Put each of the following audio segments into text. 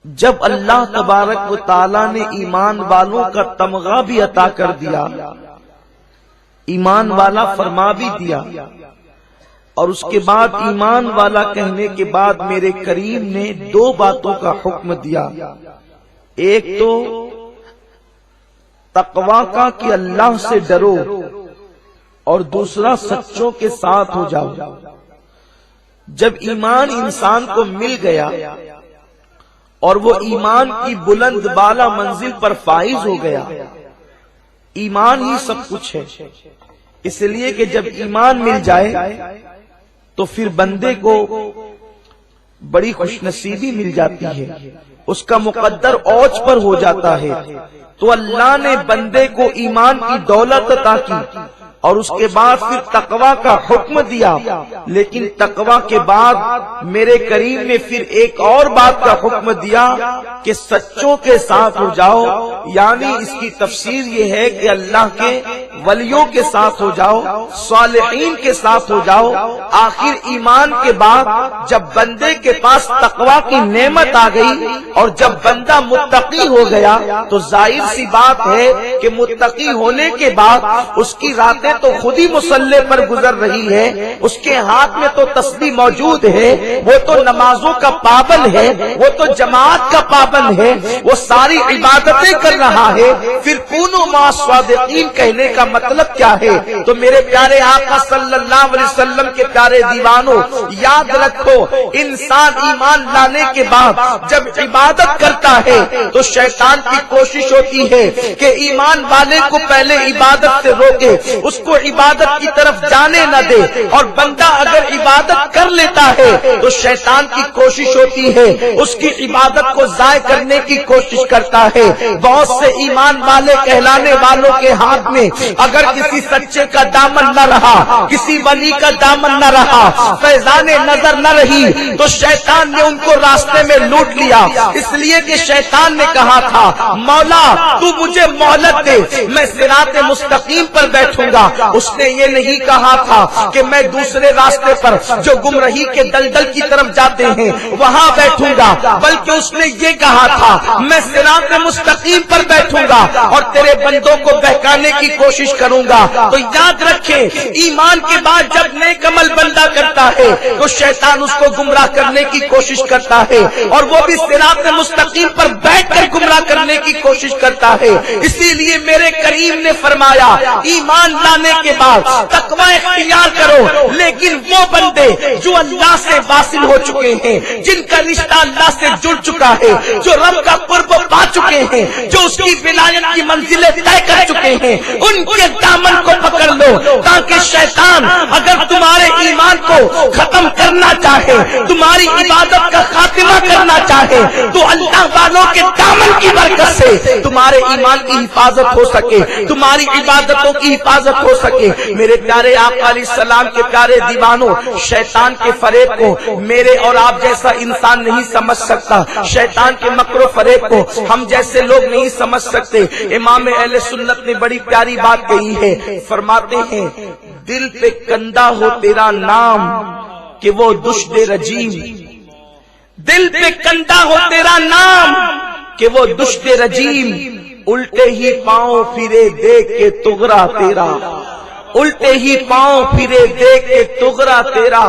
جب اللہ تبارک و تعالی نے ایمان والوں کا تمغہ بھی عطا کر دیا، ایمان والا فرما بھی دیا، اور اس کے بعد ایمان والا کہنے کے بعد میرے کریم نے دو باتوں کا حکم دیا۔ ایک تو تقوی کا کہ اللہ سے ڈرو، اور دوسرا سچوں کے ساتھ ہو جاؤ۔ جب ایمان انسان کو مل گیا اور وہ ایمان کی بلند بالا منزل پر فائز ہو گیا، ایمان ہی سب کچھ ہے، اس لیے کہ جب ایمان مل جائے تو پھر بندے کو بڑی خوش نصیبی مل جاتی ہے، اس کا مقدر اوج پر ہو جاتا ہے۔ تو اللہ نے بندے کو ایمان کی دولت عطا کی اور اس کے بعد پھر تقوی کا حکم دیا، لیکن تقوی کے بعد میرے کریم نے پھر ایک اور بات کا حکم دیا کہ سچوں کے ساتھ ہو جاؤ، یعنی اس کی تفسیر یہ ہے کہ اللہ کے ولیوں کے ساتھ ہو جاؤ، صالحین کے ساتھ ہو جاؤ۔ آخر ایمان کے بعد جب بندے کے پاس تقوی کی نعمت آ گئی اور جب بندہ متقی ہو گیا تو ظاہر سی بات ہے کہ متقی ہونے کے بعد اس کی راتیں تو خود ہی مصلی پر گزر رہی ہے، اس کے ہاتھ میں تو تسبیح موجود ہے، وہ تو نمازوں کا پابند ہے، وہ تو جماعت کا پابند ہے، وہ ساری عبادتیں کر رہا ہے۔ پھر کونوا مع الصادقین کہنے کا مطلب کیا ہے؟ تو میرے پیارے آقا صلی اللہ علیہ وسلم کے پیارے دیوانوں، یاد رکھو انسان ایمان لانے کے بعد جب عبادت کرتا ہے تو شیطان کی کوشش ہوتی ہے کہ ایمان والے کو پہلے عبادت سے روکے، اس کو عبادت کی طرف جانے نہ دے، اور بندہ اگر عبادت کر لیتا ہے تو شیطان کی کوشش ہوتی ہے اس کی عبادت کو ضائع کرنے کی کوشش کرتا ہے۔ بہت سے ایمان والے کہلانے والوں کے ہاتھ میں اگر کسی سچے کا دامن نہ رہا، کسی ولی کا دامن نہ رہا، فیضان نظر نہ رہی، تو شیطان نے ان کو راستے میں لوٹ لیا، اس لیے کہ شیطان نے کہا تھا مولا تو مجھے مہلت دے، میں صراط مستقیم پر بیٹھوں گا۔ اس نے یہ نہیں کہا تھا کہ میں دوسرے راستے پر جو گمراہی کے دلدل کی طرف جاتے ہیں وہاں بیٹھوں گا، بلکہ اس نے یہ کہا تھا میں صراط مستقیم پر بیٹھوں گا اور تیرے بندوں کو بہکانے کی کوشش کروں گا۔ تو یاد رکھیں ایمان کے بعد جب نیک عمل بندہ کرتا ہے تو شیطان اس کو گمراہ کرنے کی کوشش کرتا ہے، اور وہ بھی صراط مستقیم پر بیٹھ کر گمراہ کرنے کی کوشش کرتا ہے۔ اسی لیے میرے کریم نے فرمایا ایمان لانے کے بعد تقوی اختیار کرو، لیکن وہ بندے جو اللہ سے واصل ہو چکے ہیں، جن کا رشتہ اللہ سے جڑ چکا ہے، جو رب کا قرب پا چکے ہیں، جو اس کی ولایت کی منزلیں طے کر چکے ہیں، ان کے دامن کو پکڑ لو، تاکہ شیطان اگر تمہارے ایمان کو ختم کرنا چاہے، تمہاری عبادت کا خاتمہ کرنا چاہے، تو اللہ والوں کے دامن کی برکت سے تمہارے ایمان کی حفاظت ہو سکے، تمہاری عبادتوں کی حفاظت ہو سکے۔ میرے پیارے آقا علیہ السلام کے پیارے دیوانوں، شیطان کے فریب کو میرے اور آپ جیسا انسان نہیں سمجھ سکتا، شیطان کے مکر و فریب کو ہم جیسے لوگ نہیں سمجھ سکتے۔ امام اہل سنت نے بڑی پیاری بات کہی ہے، فرماتے ہیں دل پہ کندہ ہو تیرا نام کہ وہ دشت رجیم، دل پہ کندہ ہو تیرا نام کہ وہ دشت رجیم، الٹے ہی پاؤں پھرے دیکھ کے تغرا تیرا، الٹے ہی پاؤں پھرے دیکھ کے تغرا تیرا۔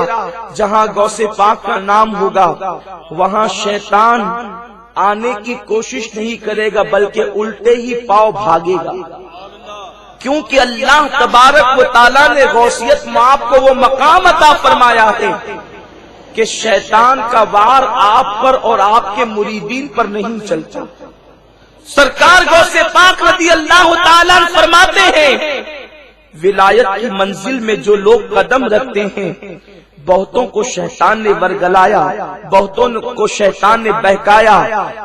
جہاں غوث پاک کا نام ہوگا وہاں شیطان آنے کی کوشش نہیں کرے گا، بلکہ الٹے ہی پاؤں بھاگے گا، کیونکہ اللہ تبارک و تعالیٰ نے غوثیت میں آپ کو وہ مقام عطا فرمایا ہے کہ شیطان کا وار آپ پر اور آپ کے مریدین پر نہیں چلتا۔ سرکار غوث پاک رضی اللہ تعالیٰ فرماتے ہیں ولایت کی منزل میں جو لوگ قدم رکھتے ہیں بہتوں کو شیطان نے ورگلایا، بہتوں کو شیطان نے بہکایا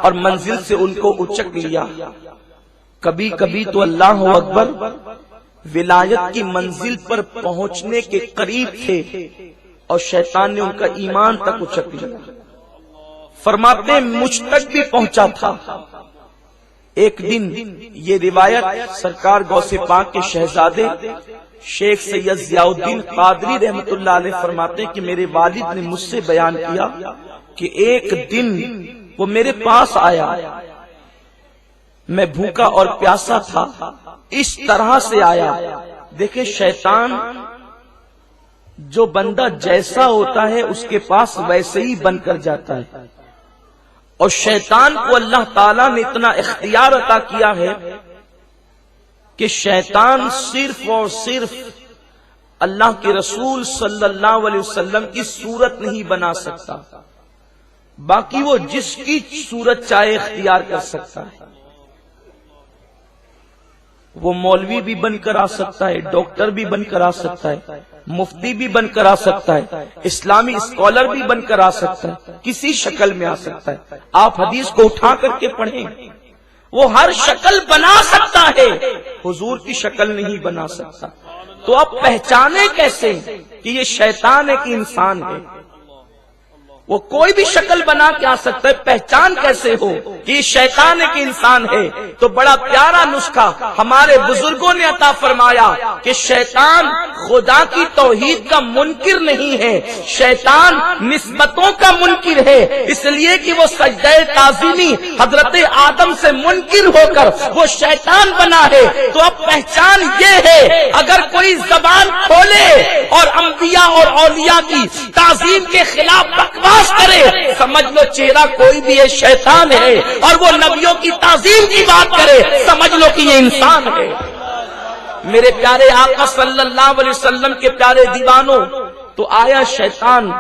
اور منزل سے ان کو اچک لیا۔ کبھی کبھی تو اللہ اکبر ولایت کی منزل پر پہنچنے کے قریب تھے اور شیطان نے ان کا ایمان تک اچک لیا۔ فرماتے ہیں مجھ تک بھی پہنچا تھا۔ ایک دن یہ روایت سرکار غوث پاک کے شہزادے شیخ سید ضیاء الدین قادری رحمت اللہ علیہ فرماتے ہیں کہ میرے والد نے مجھ سے بیان کیا کہ ایک دن وہ میرے پاس آیا، میں بھوکا اور پیاسا تھا، اس طرح سے آیا۔ دیکھیں شیطان جو بندہ جیسا ہوتا ہے اس کے پاس ویسے ہی بن کر جاتا ہے، اور شیطان کو اللہ تعالیٰ نے اتنا اختیار عطا کیا ہے کہ شیطان صرف اور صرف اللہ کے رسول صلی اللہ علیہ وسلم کی صورت نہیں بنا سکتا، باقی وہ جس کی صورت چاہے اختیار کر سکتا ہے۔ وہ مولوی بھی بن کر آ سکتا ہے، ڈاکٹر بھی بن کر آ سکتا ہے، مفتی بھی بن کر آ سکتا ہے، اسلامی اسکالر بھی بن کر آ سکتا ہے، کسی شکل میں آ سکتا ہے۔ آپ حدیث کو اٹھا کر کے پڑھیں، وہ ہر شکل بنا سکتا ہے، حضور کی شکل نہیں بنا سکتا۔ تو اب پہچانے کیسے کہ یہ شیطان ہے کہ انسان ہے؟ وہ کوئی بھی شکل بنا کے آ سکتا ہے، پہچان کیسے ہو کہ یہ شیطان ہے کہ انسان ہے؟ تو بڑا پیارا نسخہ ہمارے بزرگوں نے عطا فرمایا کہ شیطان خدا کی توحید کا منکر نہیں ہے، شیطان نسبتوں کا منکر ہے، اس لیے کہ وہ سجدہ تعظیمی حضرت آدم سے منکر ہو کر وہ شیطان بنا ہے۔ تو اب پہچان یہ ہے، اگر کوئی زبان کھولے اور انبیاء اور اولیاء کی تعظیم کے خلاف بکواس کرے، سمجھ لو چہرہ کوئی بھی ہے، شیطان ہے، اور وہ نبیوں کی تعظیم کی بات کرے، سمجھ لو کہ یہ انسان ہے۔ میرے پیارے آقا صلی اللہ علیہ وسلم کے پیارے دیوانوں، تو آیا شیطان،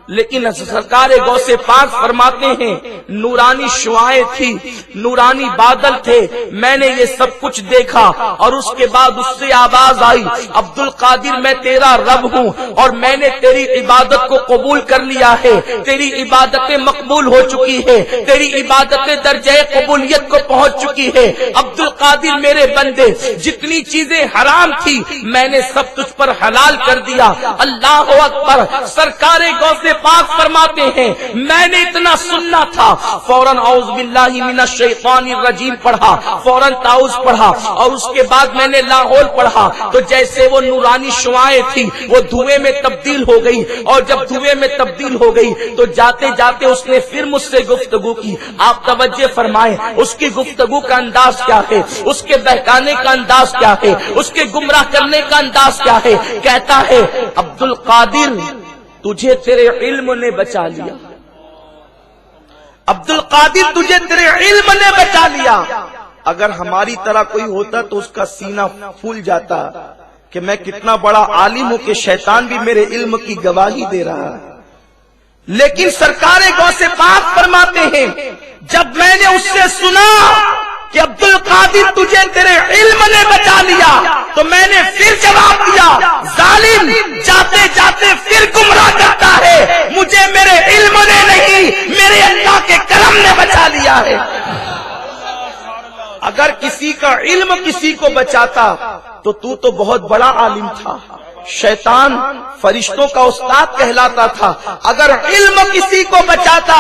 لیکن سرکار غوث پاک فرماتے ہیں نورانی شعائیں تھی، نورانی بادل تھے، میں نے یہ سب کچھ دیکھا، اور اس کے بعد اس سے آواز آئی، عبد القادر میں تیرا رب ہوں، اور میں نے تیری عبادت کو قبول کر لیا ہے، تیری عبادتیں مقبول ہو چکی ہے، تیری عبادتیں درجہ قبولیت کو پہنچ چکی ہے۔ عبد القادر میرے بندے، جتنی چیزیں حرام تھی میں نے سب تجھ پر حلال کر دیا۔ اللہ اکبر۔ سرکار غوث پاک فرماتے ہیں میں نے اتنا سننا تھا، فوراً اعوذ باللہ من الشیطان الرجیم پڑھا، فوراً تعوذ پڑھا، اور اس کے بعد میں نے لاحول پڑھا، تو جیسے وہ نورانی شعائیں تھی وہ دھوئیں میں تبدیل ہو گئی، اور جب دھوئیں میں تبدیل ہو گئی تو جاتے جاتے اس نے پھر مجھ سے گفتگو کی۔ آپ توجہ فرمائیں، اس کی گفتگو کا انداز کیا ہے، اس کے بہکانے کا انداز کیا ہے، اس کے گمراہ کرنے کا انداز کیا ہے؟ کہتا ہے عبد القادر تجھے تیرے علم نے بچا لیا، عبد القادر تجھے تیرے علم نے بچا لیا۔ اگر ہماری طرح کوئی ہوتا تو اس کا سینہ پھول جاتا کہ میں کتنا بڑا عالم ہوں کہ شیطان بھی میرے علم کی گواہی دے رہا ہے۔ لیکن سرکار غوث پاک فرماتے ہیں جب میں نے اس سے سنا کہ عبد القادر تجھے تیرے علم نے بچا لیا، تو میں نے پھر جواب دیا ظالم جاتے جاتے پھر گمراہ کرتا ہے، مجھے میرے علم نے نہیں میرے اللہ کے کرم نے بچا لیا ہے۔ اگر کسی کا علم کسی کو بچاتا تو بہت بڑا عالم تھا، شیطان فرشتوں کا استاد کہلاتا تھا۔ اگر علم کسی کو بچاتا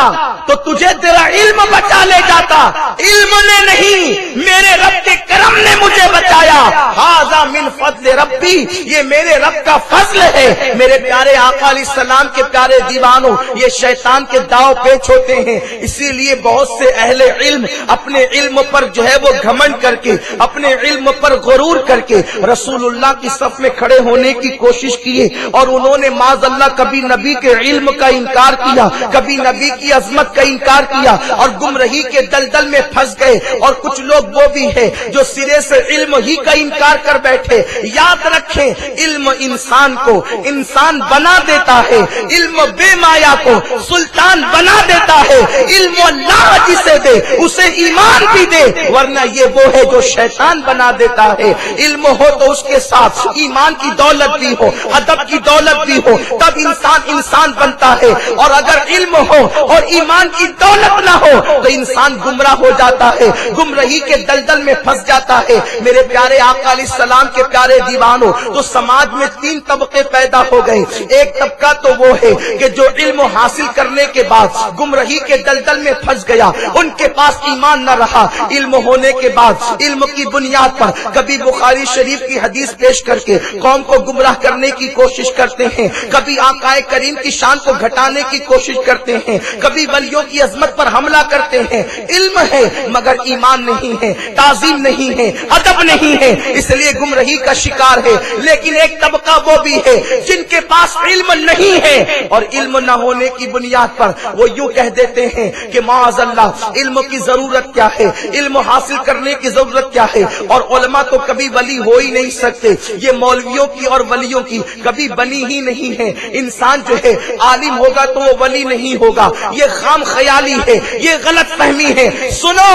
تو تجھے تیرا علم بچا لے جاتا، علم نے نہیں میرے رب کے کرم نے مجھے بچایا۔ ھذا من فضل ربی، یہ میرے رب کا فضل ہے۔ میرے پیارے آقا علیہ السلام کے پیارے دیوانوں، یہ شیطان کے داؤ پیچ ہوتے ہیں، اسی لیے بہت سے اہل علم اپنے علم پر جو ہے وہ گھمنڈ کر کے، اپنے علم پر غرور کر کے رسول اللہ کی صف میں کھڑے ہونے کی کوشش کیے، اور انہوں نے معاذ اللہ کبھی نبی کے علم کا انکار کیا، کبھی نبی کی عظمت کا انکار کیا، اور گمراہی کے دلدل میں پھنس گئے۔ اور کچھ لوگ وہ بھی ہے جو سرے سے علم ہی کا انکار کر بیٹھے۔ یاد رکھیں علم انسان کو انسان بنا دیتا ہے، علم بے مایا کو سلطان بنا دیتا ہے۔ علم اللہ جسے دے اسے ایمان بھی دے، ورنہ یہ وہ ہے جو شیطان بنا دیتا ہے۔ علم ہو تو اس کے ساتھ ایمان کی دولت بھی ہو، ادب کی دولت بھی ہو، تب انسان بنتا ہے۔ اور اگر علم ہو اور ایمان کی دولت نہ ہو تو انسان گمراہ ہو جاتا ہے، گمراہی کے دلدل میں پھنس جاتا ہے۔ میرے پیارے آقا علیہ السلام کے پیارے دیوانوں، تو سماج میں 3 طبقے پیدا ہو گئے۔ ایک طبقہ تو وہ ہے کہ جو علم حاصل کرنے کے بعد گمراہی کے دلدل میں پھنس گیا، ان کے پاس ایمان نہ رہا، علم ہونے کے بعد علم کی بنیاد پر کبھی بخاری شریف کی حدیث پیش کر کے قوم کو گمراہ کرنے کی کوشش کرتے ہیں، کبھی آقا کریم کی شان کو گھٹانے کی کوشش کرتے ہیں، کبھی ولیوں کی عظمت پر حملہ کرتے ہیں۔ علم ہے مگر ایمان نہیں ہے، تعظیم نہیں ہے، ادب نہیں ہے، اس لیے گمراہی کا شکار ہے۔ لیکن ایک طبقہ وہ بھی ہے جن کے پاس علم نہیں ہے، اور علم نہ ہونے کی بنیاد پر وہ یوں کہہ دیتے ہیں کہ معاذ اللہ علم کی ضرورت کیا ہے، علم حاصل کرنے کی ضرورت کیا ہے، اور علماء تو کبھی ولی ہو ہی نہیں سکتے، یہ مولویوں کی اور ولیوں کی کبھی بنی ہی نہیں ہے۔ انسان جو ہے عالم ہوگا تو وہ ولی نہیں ہوگا، یہ خام خیالی ہے، یہ غلط فہمی ہے۔ سنو،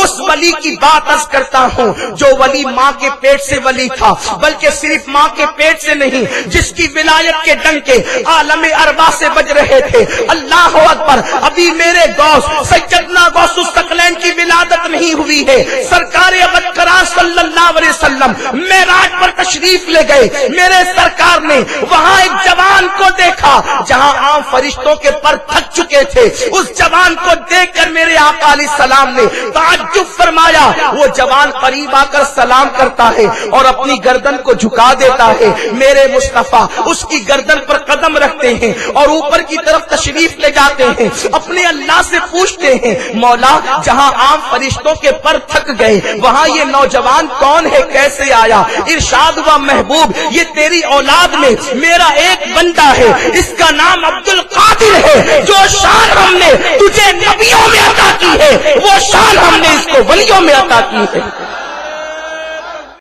اس ولی کی بات عرض کرتا ہوں جو ولی ماں کے پیٹ سے ولی تھا، بلکہ صرف ماں کے پیٹ سے نہیں، جس کی ولایت کے ڈنکے عالم اربع سے بج رہے تھے۔ اللہ اکبر، ابھی میرے غوث سیدنا غوث الثقلین کی ولادت نہیں ہوئی ہے، سرکار ابدکرام صلی اللہ علیہ وسلم معراج پر تشریف لے گئے، میرے سرکار نے وہاں ایک جوان کو دیکھا جہاں عام فرشتوں کے پر تھک چکے تھے۔ اس جوان کو دیکھ کر میرے آقا علیہ السلام نے تعجب فرمایا۔ وہ جوان قریب آ کر سلام کرتا ہے اور اپنی گردن کو جھکا دیتا ہے، میرے مصطفیٰ اس کی گردن پر قدم رکھتے ہیں اور اوپر کی طرف تشریف لے جاتے ہیں، اپنے اللہ سے پوچھتے ہیں مولا جہاں عام فرشتوں کے پر تھک گئے وہاں یہ نوجوان کون ہے، کیسے آیا؟ ارشاد ہوا محبوب یہ تیری اولاد میں میرا ایک بندہ ہے، اس کا نام عبد القادر ہے، جو شان ہم نے تجھے نبیوں میں عطا کی ہے وہ شان ہم نے اس کو ولیوں میں عطا کی ہے۔